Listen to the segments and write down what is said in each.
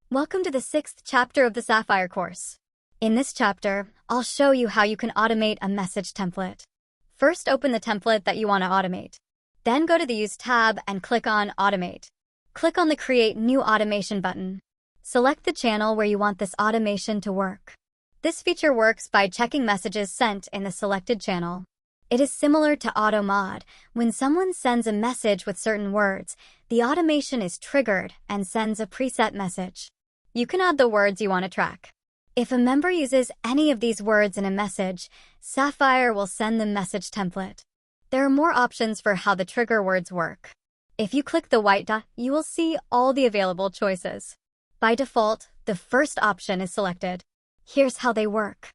Welcome to the 6th chapter of the Sapphire Course. In this chapter, I'll show you how you can automate a message template. First, open the template that you want to automate. Then go to the Use tab and click on Automate. Click on the Create New Automation button. Select the channel where you want this automation to work. This feature works by checking messages sent in the selected channel. It is similar to auto mod. When someone sends a message with certain words, the automation is triggered and sends a preset message. You can add the words you want to track. If a member uses any of these words in a message, Sapphire will send the message template. There are more options for how the trigger words work. If you click the white dot, you will see all the available choices. By default, the first option is selected. Here's how they work.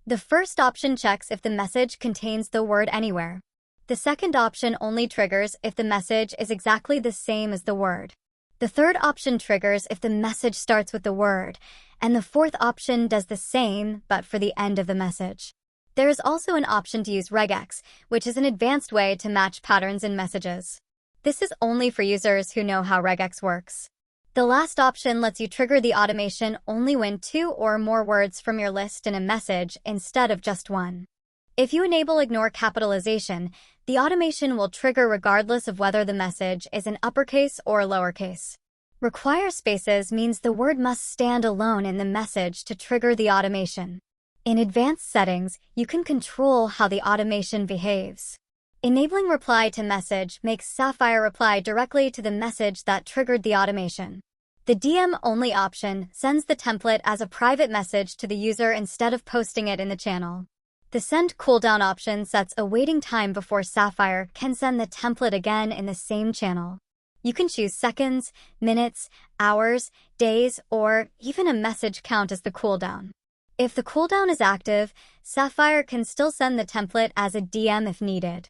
The first option checks if the message contains the word anywhere. The second option only triggers if the message is exactly the same as the word. The third option triggers if the message starts with the word, and the fourth option does the same but for the end of the message. There is also an option to use Regex, which is an advanced way to match patterns in messages. This is only for users who know how Regex works. The last option lets you trigger the automation only when 2 or more words from your list in a message instead of just one. If you enable Ignore Capitalization, the automation will trigger regardless of whether the message is in uppercase or lowercase. Require spaces means the word must stand alone in the message to trigger the automation. In advanced settings, you can control how the automation behaves. Enabling reply to message makes Sapphire reply directly to the message that triggered the automation. The DM-only option sends the template as a private message to the user instead of posting it in the channel. The Send Cooldown option sets a waiting time before Sapphire can send the template again in the same channel. You can choose seconds, minutes, hours, days, or even a message count as the cooldown. If the cooldown is active, Sapphire can still send the template as a DM if needed.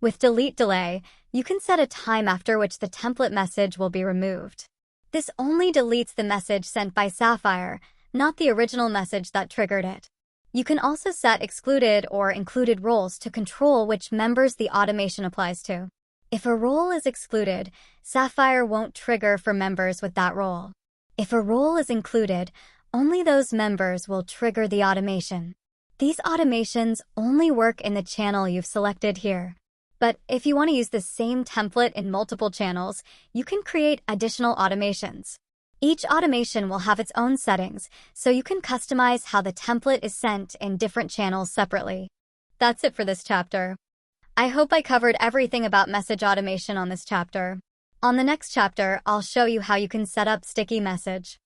With Delete Delay, you can set a time after which the template message will be removed. This only deletes the message sent by Sapphire, not the original message that triggered it. You can also set excluded or included roles to control which members the automation applies to. If a role is excluded, Sapphire won't trigger for members with that role. If a role is included, only those members will trigger the automation. These automations only work in the channel you've selected here. But if you want to use the same template in multiple channels, you can create additional automations. Each automation will have its own settings, so you can customize how the template is sent in different channels separately. That's it for this chapter. I hope I covered everything about message automation on this chapter. On the next chapter, I'll show you how you can set up sticky message.